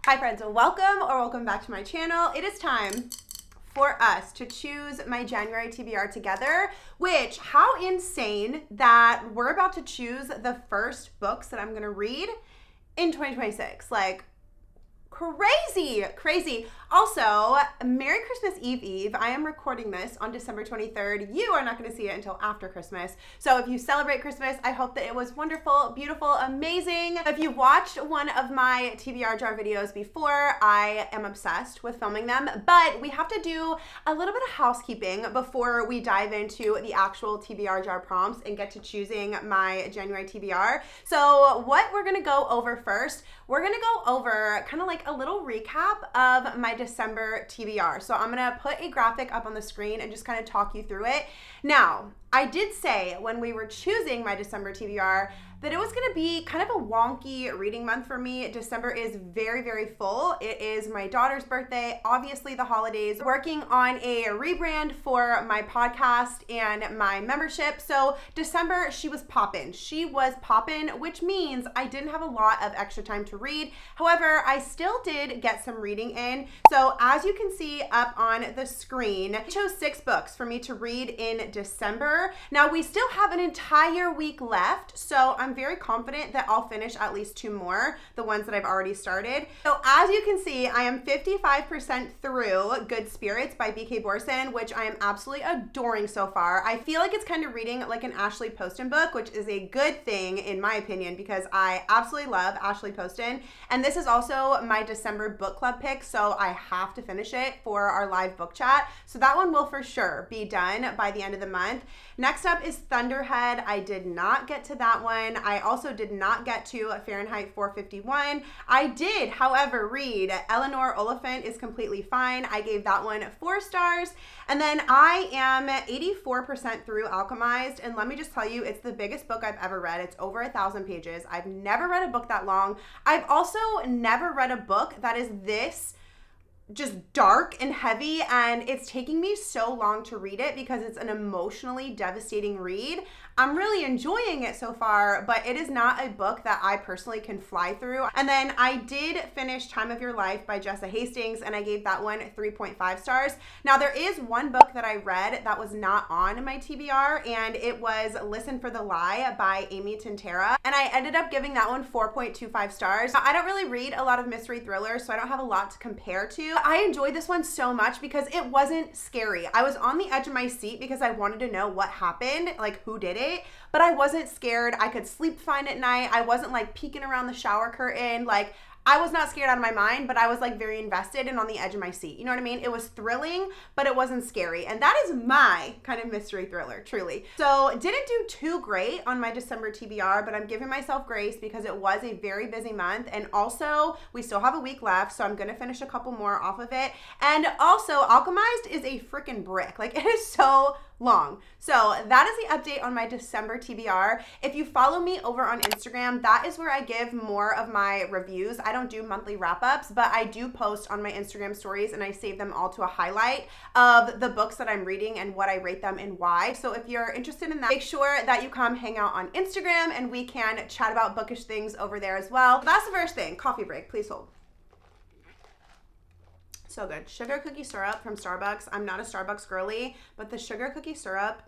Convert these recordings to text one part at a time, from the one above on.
Hi friends, welcome back to my channel. It is time for us to choose my January TBR together, which, how insane that we're about to choose the first books that I'm gonna read in 2026. Like, crazy. Also, Merry Christmas Eve. I am recording this on December 23rd. You are not going to see it until after Christmas. So if you celebrate Christmas, I hope that it was wonderful, beautiful, amazing. If you've watched one of my TBR jar videos before, I am obsessed with filming them, but we have to do a little bit of housekeeping before we dive into the actual TBR jar prompts and get to choosing my January TBR. So what we're going to go over first, we're going to go over kind of like a little recap of my December TBR. So I'm gonna put a graphic up on the screen and just kind of talk you through it. Now, I did say when we were choosing my December TBR that it was gonna be kind of a wonky reading month for me. December is very full. It is my daughter's birthday, obviously the holidays, working on a rebrand for my podcast and my membership. So December, she was poppin', which means I didn't have a lot of extra time to read. However, I still did get some reading in. So as you can see up on the screen, I chose 6 books for me to read in December. Now we still have an entire week left, so I'm very confident that I'll finish at least 2 more, the ones that I've already started. So as you can see, I am 55% through Good Spirits by B.K. Borson, which I am absolutely adoring so far. I feel like it's kind of reading like an Ashley Poston book, which is a good thing in my opinion because I absolutely love Ashley Poston. And this is also my December book club pick, so I have to finish it for our live book chat. So that one will for sure be done by the end of the month. Next up is Thunderhead. I did not get to that one. I also did not get to Fahrenheit 451. I did, however, read Eleanor Oliphant is Completely Fine. I gave that one 4 stars. And then I am 84% through Alchemized. And let me just tell you, it's the biggest book I've ever read. It's over 1,000 pages. I've never read a book that long. I've also never read a book that is this just dark and heavy, and it's taking me so long to read it because it's an emotionally devastating read. I'm really enjoying it so far, but it is not a book that I personally can fly through. And then I did finish Time of Your Life by Jessa Hastings, and I gave that one 3.5 stars. Now there is one book that I read that was not on my TBR, and it was Listen for the Lie by Amy Tintera, and I ended up giving that one 4.25 stars. Now, I don't really read a lot of mystery thrillers, so I don't have a lot to compare to. I enjoyed this one so much because it wasn't scary. I was on the edge of my seat because I wanted to know what happened, like who did it, but I wasn't scared. I could sleep fine at night. I wasn't like peeking around the shower curtain. Like, I was not scared out of my mind, but I was like very invested and on the edge of my seat. You know what I mean? It was thrilling, but it wasn't scary. And that is my kind of mystery thriller, truly. So didn't do too great on my December TBR, but I'm giving myself grace because it was a very busy month. And also we still have a week left, so I'm gonna finish a couple more off of it. And also Alchemized is a freaking brick. Like, it is so long. So that is the update on my December TBR. If you follow me over on Instagram, that is where I give more of my reviews. I don't do monthly wrap-ups, but I do post on my Instagram stories and I save them all to a highlight of the books that I'm reading and what I rate them and why. So if you're interested in that, make sure that you come hang out on Instagram and we can chat about bookish things over there as well. That's the first thing. Coffee break, please hold. So good. Sugar cookie syrup from Starbucks. I'm not a Starbucks girly, but the sugar cookie syrup,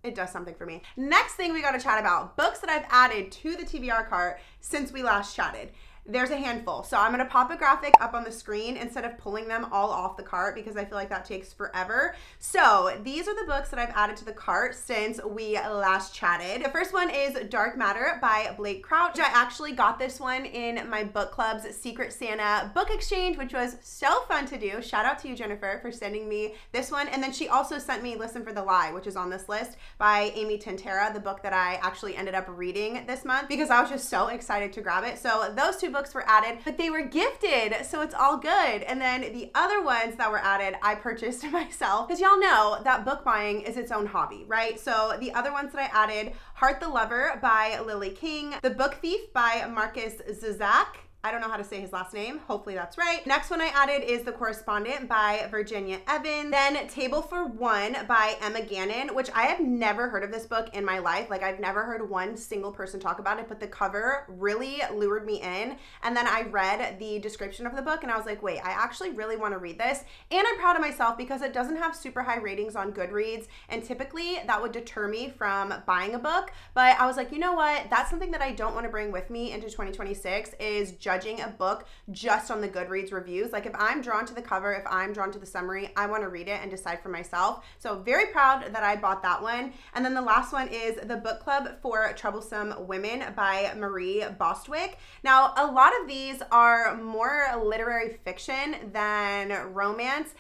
it does something for me. Next thing we got to chat about, books that I've added to the TBR cart since we last chatted. There's a handful. So I'm going to pop a graphic up on the screen instead of pulling them all off the cart because I feel like that takes forever. So these are the books that I've added to the cart since we last chatted. The first one is Dark Matter by Blake Crouch. I actually got this one in my book club's Secret Santa book exchange, which was so fun to do. Shout out to you, Jennifer, for sending me this one. And then she also sent me Listen for the Lie, which is on this list by Amy Tintera, the book that I actually ended up reading this month because I was just so excited to grab it. So those 2 books were added, but they were gifted, so it's all good. And then the other ones that were added, I purchased myself because y'all know that book buying is its own hobby, right? So the other ones that I added, Heart the Lover by Lily King, The Book Thief by Marcus Zuzak, I don't know how to say his last name. Hopefully that's right. Next one I added is The Correspondent by Virginia Evans. Then Table for One by Emma Gannon, which I have never heard of this book in my life. Like I've never heard one single person talk about it, but the cover really lured me in. And then I read the description of the book and I was like, wait, I actually really want to read this. And I'm proud of myself because it doesn't have super high ratings on Goodreads. And typically that would deter me from buying a book. But I was like, you know what? That's something that I don't want to bring with me into 2026 is judging a book just on the Goodreads reviews. Like if I'm drawn to the cover, if I'm drawn to the summary, I want to read it and decide for myself. So very proud that I bought that one. And then the last one is The Book Club for Troublesome Women by Marie Bostwick. Now, a lot of these are more literary fiction than romance.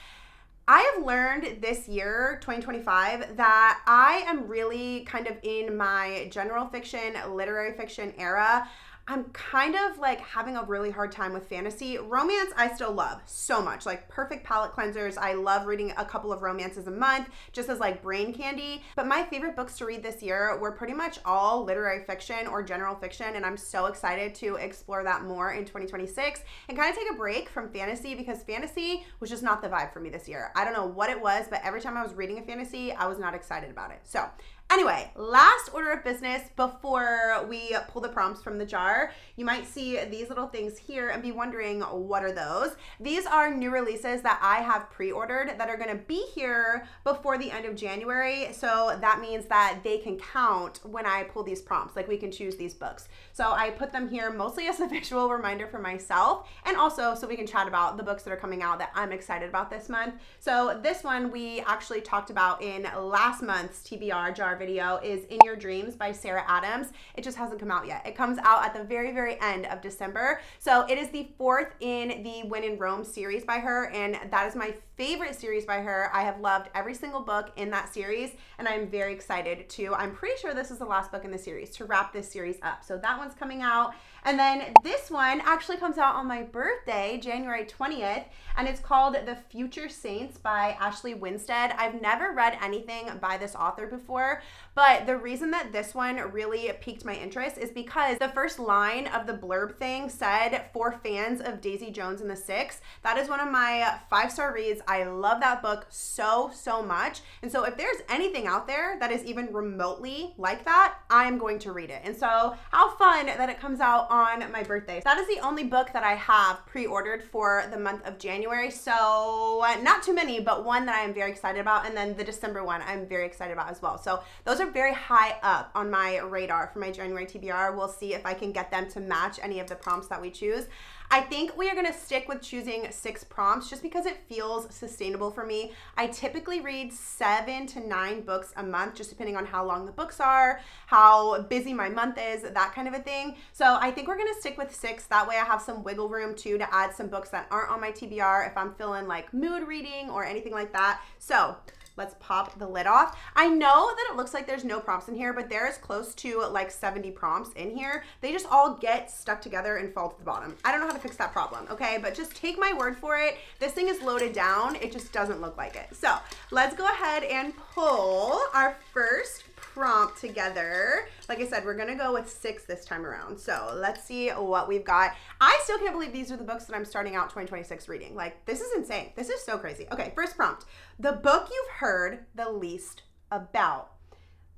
I have learned this year, 2025, that I am really kind of in my general fiction, literary fiction era. I'm kind of like having a really hard time with fantasy. Romance, I still love so much, like perfect palate cleansers. I love reading a couple of romances a month, just as like brain candy. But my favorite books to read this year were pretty much all literary fiction or general fiction. And I'm so excited to explore that more in 2026 and kind of take a break from fantasy because fantasy was just not the vibe for me this year. I don't know what it was, but every time I was reading a fantasy, I was not excited about it. So anyway, last order of business before we pull the prompts from the jar. You might see these little things here and be wondering, what are those? These are new releases that I have pre-ordered that are gonna be here before the end of January. So that means that they can count when I pull these prompts, like we can choose these books. So I put them here mostly as a visual reminder for myself and also so we can chat about the books that are coming out that I'm excited about this month. So this one we actually talked about in last month's TBR jar video is In Your Dreams by Sarah Adams. It just hasn't come out yet. It comes out at the very, very end of December. So it is the fourth in the When in Rome series by her, and that is my favorite series by her. I have loved every single book in that series, and I'm very excited to, I'm pretty sure this is the last book in the series, to wrap this series up. So that one's coming out. And then this one actually comes out on my birthday, January 20th, and it's called The Future Saints by Ashley Winstead. I've never read anything by this author before, but the reason that this one really piqued my interest is because the first line of the blurb thing said, for fans of Daisy Jones and the Six. That is one of my 5-star reads. I love that book so, so much. And so if there's anything out there that is even remotely like that, I'm going to read it. And so how fun that it comes out on my birthday. That is the only book that I have pre-ordered for the month of January. So not too many, but one that I am very excited about. And then the December one I'm very excited about as well. So those are very high up on my radar for my January TBR. We'll see if I can get them to match any of the prompts that we choose. I think we are going to stick with choosing 6 prompts just because it feels sustainable for me. I typically read 7 to 9 books a month, just depending on how long the books are, how busy my month is, that kind of a thing. So I think we're going to stick with 6. That way I have some wiggle room too to add some books that aren't on my TBR if I'm feeling like mood reading or anything like that. So let's pop the lid off. I know that it looks like there's no prompts in here, but there is close to like 70 prompts in here. They just all get stuck together and fall to the bottom. I don't know how to fix that problem, okay? But just take my word for it. This thing is loaded down. It just doesn't look like it. So let's go ahead and pull our first prompt together. Like I said, we're gonna go with 6 this time around. So let's see what we've got. I still can't believe these are the books that I'm starting out 2026 reading. Like, this is insane. This is so crazy. Okay, first prompt. The book you've heard the least about.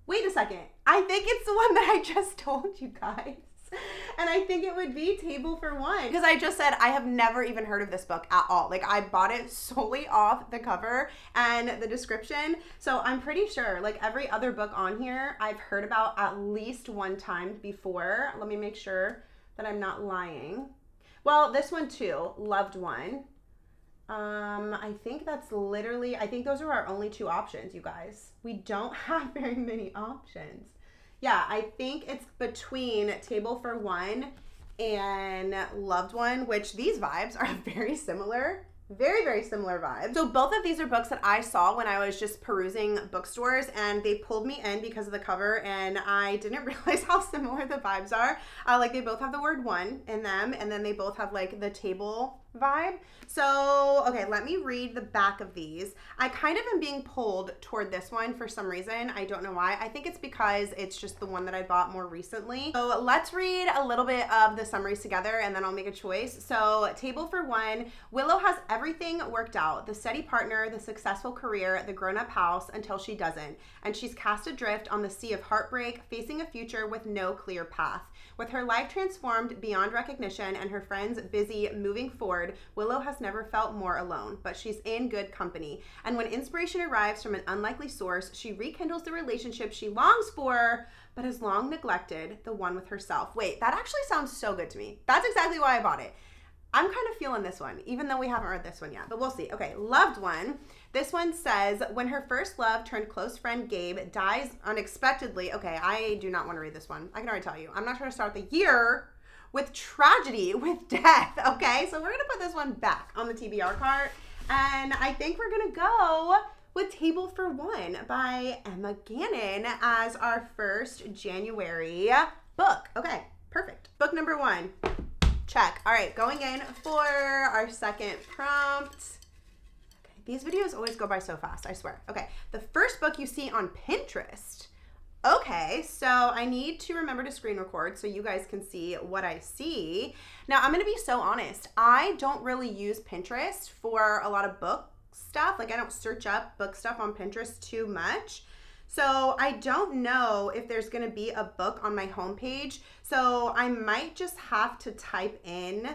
Wait a second. I think it's the one that I just told you guys. And I think it would be Table for One. Because I just said I have never even heard of this book at all. Like, I bought it solely off the cover and the description. So I'm pretty sure, like every other book on here, I've heard about at least one time before. Let me make sure that I'm not lying. Well, this one too, Loved One. I think that's literally, I think those are our only 2 options, you guys. We don't have very many options. Yeah, I think it's between Table for One and Loved One, which these vibes are very similar. Very, very similar vibes. So both of these are books that I saw when I was just perusing bookstores, and they pulled me in because of the cover, and I didn't realize how similar the vibes are. Like, they both have the word one in them, and then they both have like the table vibe. So, okay, let me read the back of these. I kind of am being pulled toward this one for some reason. I don't know why. I think it's because it's just the one that I bought more recently. So let's read a little bit of the summaries together and then I'll make a choice. So, table for one, Willow has everything worked out. The steady partner, the successful career, the grown-up house until she doesn't. And she's cast adrift on the sea of heartbreak, facing a future with no clear path. With her life transformed beyond recognition and her friends busy moving forward, Willow has never felt more alone, but she's in good company. And when inspiration arrives from an unlikely source, she rekindles the relationship she longs for, but has long neglected, the one with herself. Wait, that actually sounds so good to me. That's exactly why I bought it. I'm kind of feeling this one, even though we haven't read this one yet, but we'll see. Okay, loved one. This one says, when her first love turned close friend Gabe dies unexpectedly. Okay, I do not want to read this one. I can already tell you. I'm not trying to start the year with tragedy, with death, okay? So we're going to put this one back on the TBR cart, and I think we're going to go with Table for One by Emma Gannon as our first January book. Okay, perfect. Book number one. Check. All right, going in for our second prompt. Okay, these videos always go by so fast, I swear. Okay, the first book you see on Pinterest. Okay, so I need to remember to screen record so you guys can see what I see. Now, I'm going to be so honest. I don't really use Pinterest for a lot of book stuff. Like, I don't search up book stuff on Pinterest too much. So I don't know if there's going to be a book on my homepage. So I might just have to type in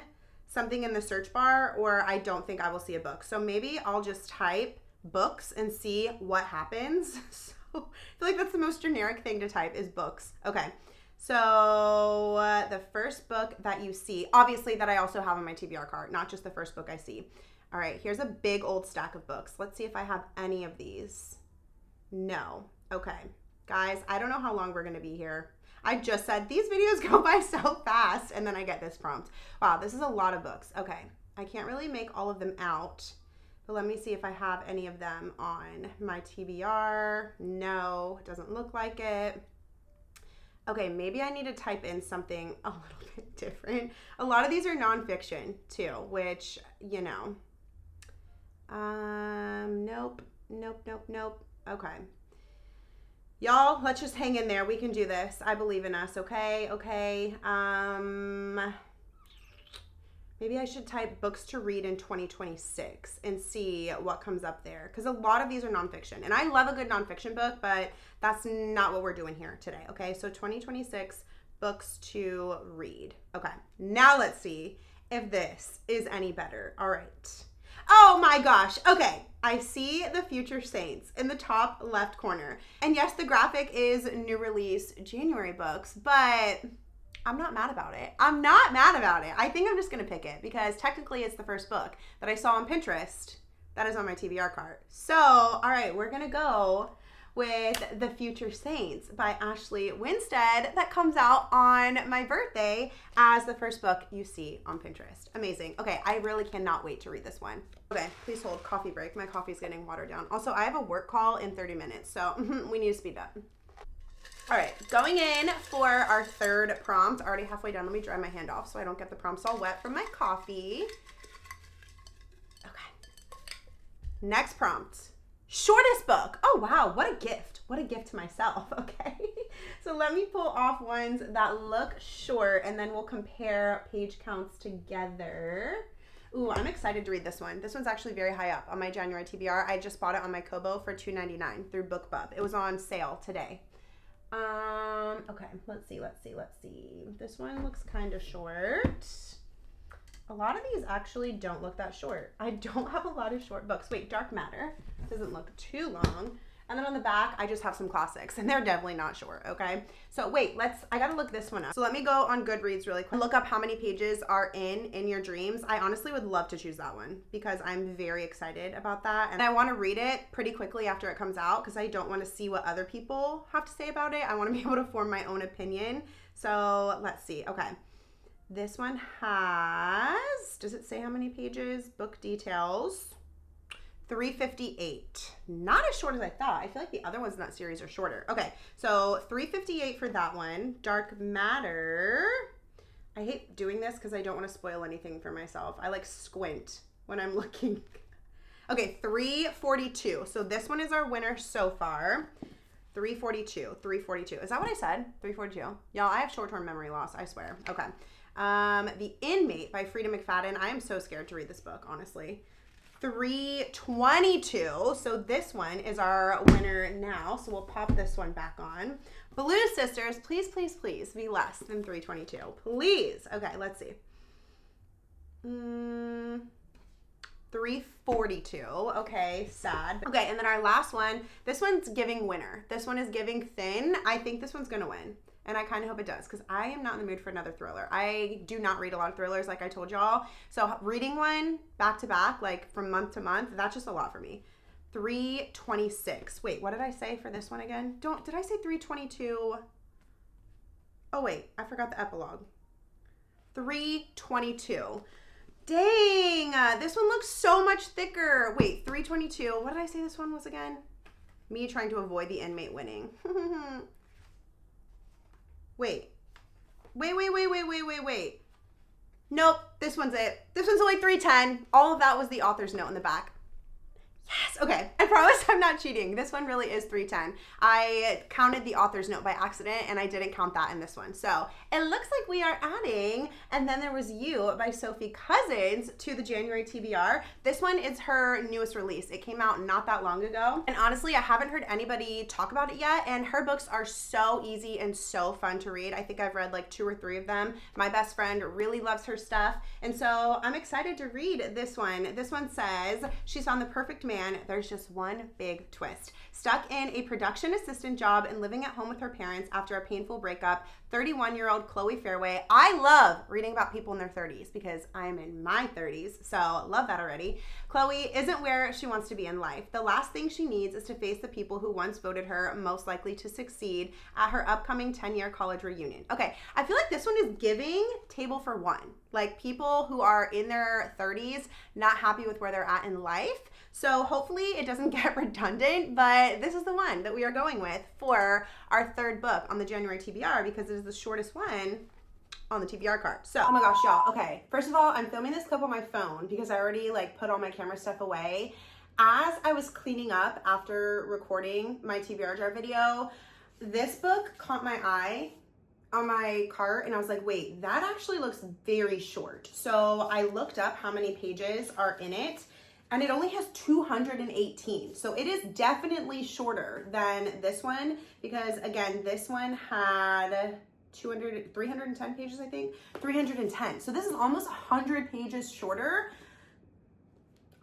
something in the search bar, or I don't think I will see a book. So maybe I'll just type books and see what happens. So I feel like that's the most generic thing to type is books. Okay. So the first book that you see, obviously that I also have on my TBR cart, not just the first book I see. All right, here's a big old stack of books. Let's see if I have any of these. No. Okay. Guys, I don't know how long we're going to be here. I just said these videos go by so fast, and then I get this prompt. Wow, this is a lot of books. Okay. I can't really make all of them out, but let me see if I have any of them on my TBR. No, it doesn't look like it. Okay, maybe I need to type in something a little bit different. A lot of these are nonfiction too, which, you know. Nope. Okay. Y'all, let's just hang in there. We can do this. I believe in us, okay? Okay. Maybe I should type books to read in 2026 and see what comes up there. Because a lot of these are nonfiction. And I love a good nonfiction book, but that's not what we're doing here today, okay? So 2026 books to read. Okay, now let's see if this is any better. All right. Oh my gosh. Okay. I see the Future Saints in the top left corner. And yes, the graphic is new release January books, but I'm not mad about it. I think I'm just going to pick it because technically it's the first book that I saw on Pinterest that is on my TBR cart. So, all right, we're going to go with The Future Saints by Ashley Winstead that comes out on my birthday as the first book you see on Pinterest. Amazing. Okay, I really cannot wait to read this one. Okay, please hold. Coffee break. My coffee's getting watered down. Also, I have a work call in 30 minutes, so we need to speed up. All right, going in for our third prompt. Already halfway done. Let me dry my hand off so I don't get the prompts all wet from my coffee. Okay. Next prompt. Shortest book. Oh, wow. What a gift. What a gift to myself. Okay. So let me pull off ones that look short and then we'll compare page counts together. Ooh, I'm excited to read this one. This one's actually very high up on my January TBR. I just bought it on my Kobo for $2.99 through BookBub. It was on sale today. Okay. Let's see. This one looks kind of short. A lot of these actually don't look that short. I don't have a lot of short books. Wait, Dark Matter doesn't look too long. And then on the back, I just have some classics and they're definitely not short, okay? So wait, I gotta look this one up. So let me go on Goodreads really quick. Look up how many pages are in Your Dreams. I honestly would love to choose that one because I'm very excited about that. And I wanna read it pretty quickly after it comes out because I don't wanna see what other people have to say about it. I wanna be able to form my own opinion. So let's see, okay. This one has, does it say how many pages? Book details, 358. Not as short as I thought. I feel like the other ones in that series are shorter. Okay, so 358 for that one. Dark Matter, I hate doing this because I don't want to spoil anything for myself. I like squint when I'm looking. Okay, 342. So this one is our winner so far. 342. Is that what I said? 342. Y'all, I have short-term memory loss, I swear. Okay. The Inmate by Frida McFadden. I am so scared to read this book, honestly. 322. So this one is our winner now. So we'll pop this one back on. Blue Sisters, please, please, please be less than 322. Please. Okay, let's see. 342. Okay, sad. Okay, and then our last one. This one's giving winner. This one is giving thin. I think this one's gonna win. And I kind of hope it does because I am not in the mood for another thriller. I do not read a lot of thrillers like I told y'all. So reading one back to back, like from month to month, that's just a lot for me. 326. Wait, what did I say for this one again? Did I say 322? Oh wait, I forgot the epilogue. 322. Dang, this one looks so much thicker. Wait, 322. What did I say this one was again? Me trying to avoid the Inmate winning. Wait. Nope, this one's it. This one's only 310. All of that was the author's note in the back. Yes, okay. I promise I'm not cheating. This one really is 310. I counted the author's note by accident and I didn't count that in this one. So it looks like we are adding And Then There Was You by Sophie Cousins to the January TBR. This one is her newest release. It came out not that long ago. And honestly, I haven't heard anybody talk about it yet. And her books are so easy and so fun to read. I think I've read like 2 or 3 of them. My best friend really loves her stuff. And so I'm excited to read this one. This one says, she's found the perfect man. There's just one big twist. Stuck in a production assistant job and living at home with her parents after a painful breakup, 31-year-old Chloe Fairway. I love reading about people in their 30s because I'm in my 30s, so love that already. Chloe isn't where she wants to be in life. The last thing she needs is to face the people who once voted her most likely to succeed at her upcoming 10-year college reunion. Okay, I feel like this one is giving Table for One. Like people who are in their 30s, not happy with where they're at in life. So hopefully it doesn't get redundant, but this is the one that we are going with for our 3rd book on the January TBR because it is the shortest one on the TBR card. So, oh my gosh, y'all. Okay, first of all, I'm filming this clip on my phone because I already like put all my camera stuff away. As I was cleaning up after recording my TBR jar video, this book caught my eye on my cart and I was like, wait, that actually looks very short. So I looked up how many pages are in it and it only has 218. So it is definitely shorter than this one because again, this one had 310 pages, I think. 310. So this is almost 100 pages shorter.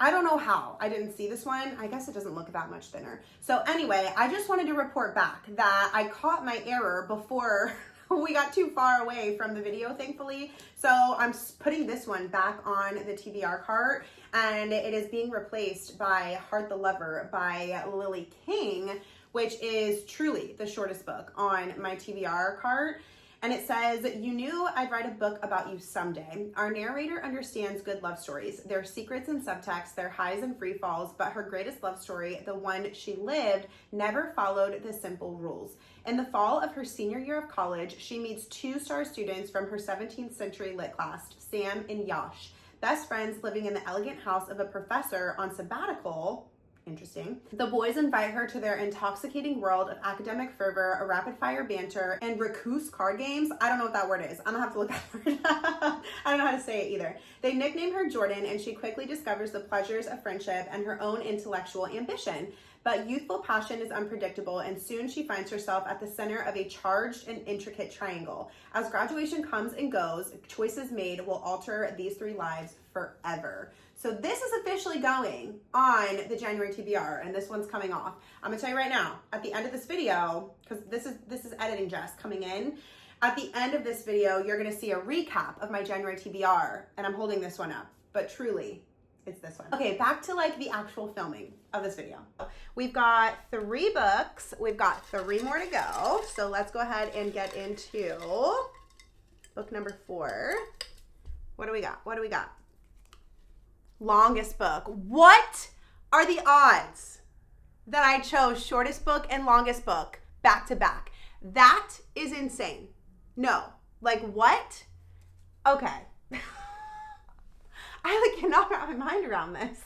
I don't know how I didn't see this one. I guess it doesn't look that much thinner. So anyway, I just wanted to report back that I caught my error before we got too far away from the video, thankfully. So I'm putting this one back on the TBR cart and it is being replaced by Heart the Lover by Lily King, which is truly the shortest book on my TBR cart. And it says, you knew I'd write a book about you someday. Our narrator understands good love stories, their secrets and subtext, their highs and free falls, but her greatest love story, the one she lived, never followed the simple rules. In the fall of her senior year of college, she meets 2 star students from her 17th century lit class, Sam and Yash, best friends living in the elegant house of a professor on sabbatical. Interesting. The boys invite her to their intoxicating world of academic fervor, a rapid-fire banter, and recluse card games. I don't know what that word is. I'm gonna have to look that word up. I don't know how to say it either. They nickname her Jordan, and she quickly discovers the pleasures of friendship and her own intellectual ambition. But youthful passion is unpredictable, and soon she finds herself at the center of a charged and intricate triangle. As graduation comes and goes, choices made will alter these 3 lives forever. So this is officially going on the January TBR, and this one's coming off. I'm gonna tell you right now, at the end of this video, because this is editing Jess coming in, at the end of this video, you're gonna see a recap of my January TBR, and I'm holding this one up, but truly, it's this one. Okay, back to like the actual filming of this video. We've got 3 books, we've got 3 more to go, so let's go ahead and get into book number 4. What do we got? Longest book. What are the odds that I chose shortest book and longest book back to back? That is insane. No, like what? Okay. I cannot wrap my mind around this.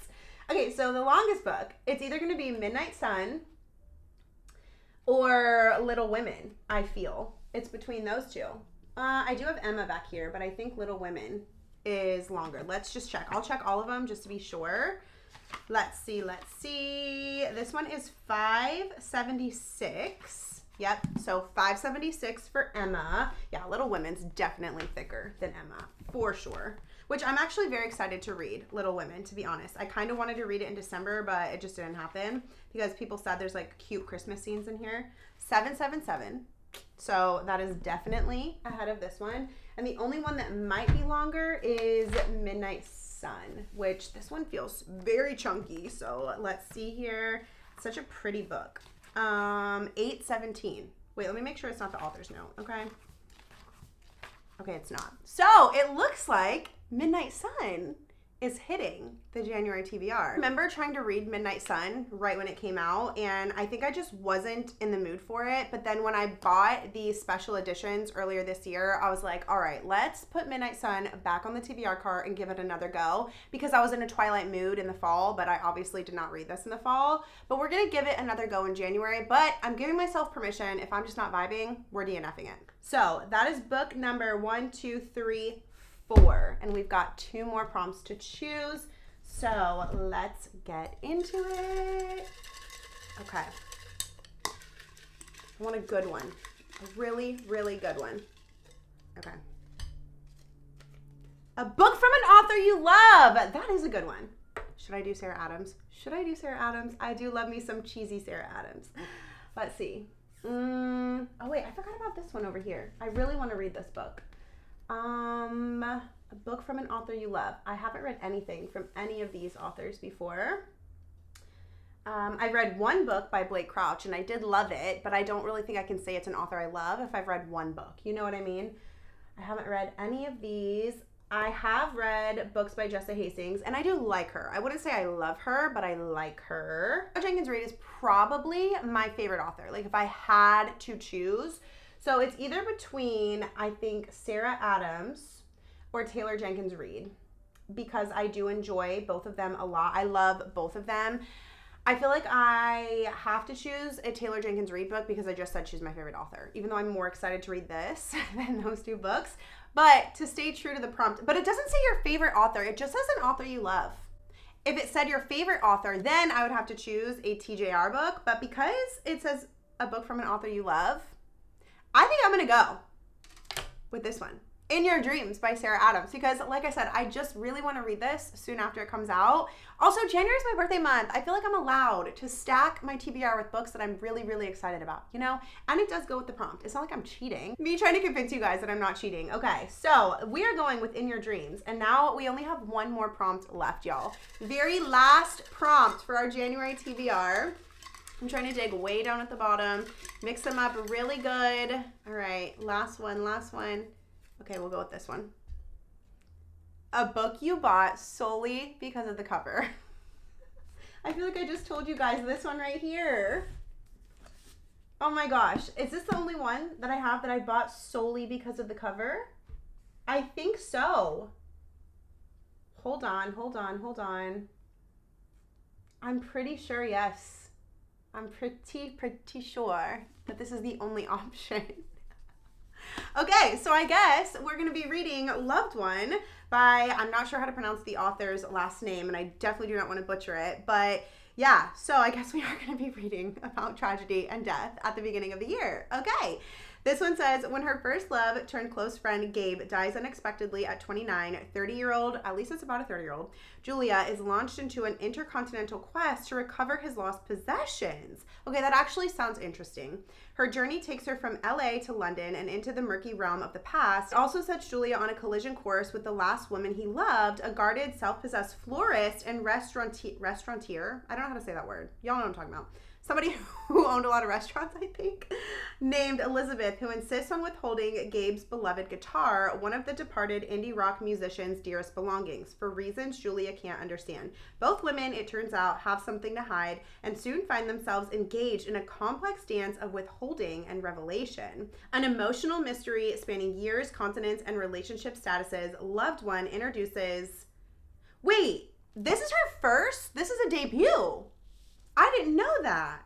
Okay, so the longest book, it's either going to be Midnight Sun or Little Women, I feel. It's between those two. I do have Emma back here, but I think Little Women is longer. Let's just check. I'll check all of them just to be sure. Let's see. This one is 576. Yep, so 576 for Emma. Yeah, Little Women's definitely thicker than Emma, for sure. Which I'm actually very excited to read, Little Women, to be honest. I kind of wanted to read it in December, but it just didn't happen because people said there's cute Christmas scenes in here. 777. So that is definitely ahead of this one. And the only one that might be longer is Midnight Sun, which this one feels very chunky. So let's see here. It's such a pretty book. 817. Wait, let me make sure it's not the author's note, okay? Okay, it's not. So it looks like Midnight Sun is hitting the January TBR. I remember trying to read Midnight Sun right when it came out, and I think I just wasn't in the mood for it. But then when I bought the special editions earlier this year, I was like, all right, let's put Midnight Sun back on the TBR cart and give it another go, because I was in a Twilight mood in the fall, but I obviously did not read this in the fall. But we're gonna give it another go in January, but I'm giving myself permission. If I'm just not vibing, we're DNFing it. So that is book number 1, 2, 3, 4, and we've got 2 more prompts to choose, so let's get into it. Okay, I want a good one, a really, really good one. Okay, a book from an author you love. That is a good one. Should I do Sarah Adams? I do love me some cheesy Sarah Adams. Let's see. Oh wait, I forgot about this one over here. I really want to read this book. A book from an author you love. I haven't read anything from any of these authors before. I read one book by Blake Crouch, and I did love it, but I don't really think I can say it's an author I love if I've read one book. You know what I mean? I haven't read any of these. I have read books by Jessa Hastings, and I do like her. I wouldn't say I love her, but I like her. Jenkins Reid is probably my favorite author, if I had to choose. So it's either between, I think, Sarah Adams or Taylor Jenkins Reid, because I do enjoy both of them a lot. I love both of them. I feel like I have to choose a Taylor Jenkins Reid book because I just said she's my favorite author, even though I'm more excited to read this than those 2 books. But to stay true to the prompt, but it doesn't say your favorite author. It just says an author you love. If it said your favorite author, then I would have to choose a TJR book. But because it says a book from an author you love, I think I'm going to go with this one, In Your Dreams by Sarah Adams, because like I said, I just really want to read this soon after it comes out. Also, January is my birthday month. I feel like I'm allowed to stack my TBR with books that I'm really, really excited about, and it does go with the prompt. It's not like I'm cheating. Me trying to convince you guys that I'm not cheating. Okay, so we are going with In Your Dreams, and now we only have one more prompt left, y'all. Very last prompt for our January TBR. I'm trying to dig way down at the bottom, mix them up really good. All right, last one. Okay, we'll go with this one. A book you bought solely because of the cover. I feel like I just told you guys this one right here. Oh my gosh, is this the only one that I have that I bought solely because of the cover? I think so. Hold on. I'm pretty sure, yes. I'm pretty sure that this is the only option. Okay, so I guess we're going to be reading Loved One by, I'm not sure how to pronounce the author's last name, and I definitely do not want to butcher it, but yeah, so I guess we are going to be reading about tragedy and death at the beginning of the year. Okay. This one says, when her first love turned close friend Gabe dies unexpectedly at 29, 30-year-old, at least it's about a 30-year-old, Julia is launched into an intercontinental quest to recover his lost possessions. Okay, that actually sounds interesting. Her journey takes her from LA to London and into the murky realm of the past. It also sets Julia on a collision course with the last woman he loved, a guarded, self-possessed florist and restaurateur. I don't know how to say that word. Y'all know what I'm talking about. somebody who owned a lot of restaurants, I think, named Elizabeth, who insists on withholding Gabe's beloved guitar, one of the departed indie rock musician's dearest belongings, for reasons Julia can't understand. Both women, it turns out, have something to hide and soon find themselves engaged in a complex dance of withholding and revelation. An emotional mystery spanning years, continents, and relationship statuses. Loved One introduces... Wait, this is her first? This is a debut. I didn't know that.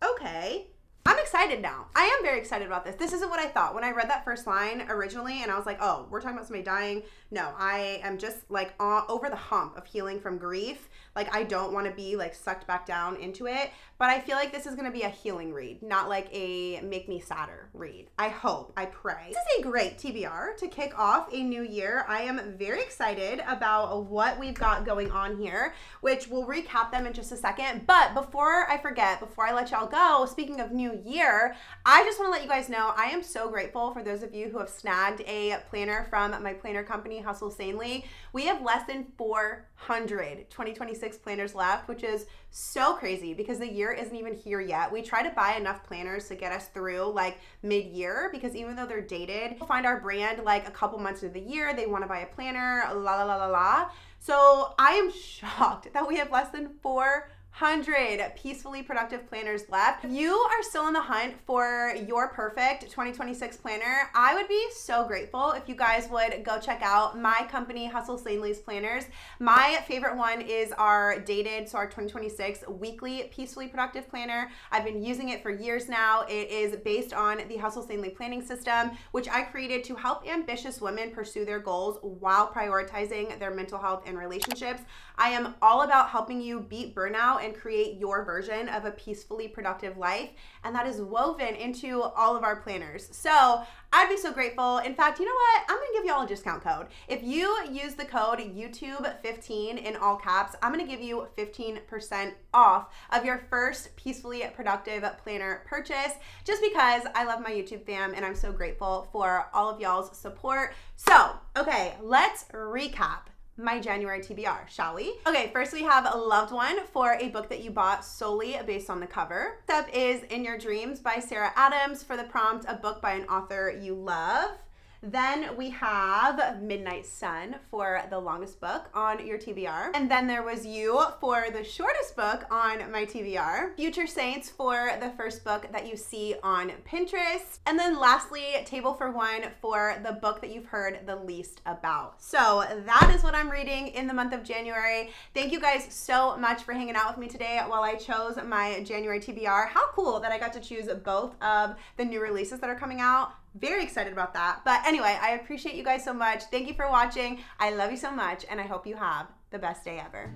Okay. I'm excited now. I am very excited about this. This isn't what I thought when I read that first line originally, and I was like, oh, we're talking about somebody dying. No, I am just like over the hump of healing from grief. Like, I don't want to be like sucked back down into it, but I feel like this is going to be a healing read, not like a make me sadder read. I hope, I pray. This is a great TBR to kick off a new year. I am very excited about what we've got going on here, which we'll recap them in just a second. But before I forget, before I let y'all go, speaking of new year, I just want to let you guys know I am so grateful for those of you who have snagged a planner from my planner company, Hustle Sanely. We have less than 400 2026 planners left, which is so crazy because the year isn't even here yet. We try to buy enough planners to get us through like mid-year, because even though they're dated, we'll find our brand like a couple months into the year, they want to buy a planner, la la la la la. So I am shocked that we have less than 400 peacefully productive planners left. If you are still on the hunt for your perfect 2026 planner, I would be so grateful if you guys would go check out my company, Hustle Sanely's planners. My favorite one is our dated, so our 2026 weekly peacefully productive planner. I've been using it for years now. It is based on the Hustle Sanely planning system, which I created to help ambitious women pursue their goals while prioritizing their mental health and relationships. I am all about helping you beat burnout and create your version of a peacefully productive life, and that is woven into all of our planners. So I'd be so grateful. In fact, you know what? I'm gonna give y'all a discount code. If you use the code YouTube15 in all caps, I'm gonna give you 15% off of your first peacefully productive planner purchase, just because I love my YouTube fam and I'm so grateful for all of y'all's support. So, okay, let's recap my January TBR, shall we? Okay, first we have a Loved One for a book that you bought solely based on the cover. Next up is In Your Dreams by Sarah Adams for the prompt, a book by an author you love. Then we have Midnight Sun for the longest book on your TBR. And then there was You for the shortest book on my TBR. Future Saints for the first book that you see on Pinterest. And then lastly, Table for One for the book that you've heard the least about. So that is what I'm reading in the month of January. Thank you guys so much for hanging out with me today while I chose my January TBR. How cool that I got to choose both of the new releases that are coming out. Very excited about that. But anyway, I appreciate you guys so much. Thank you for watching. I love you so much, and I hope you have the best day ever.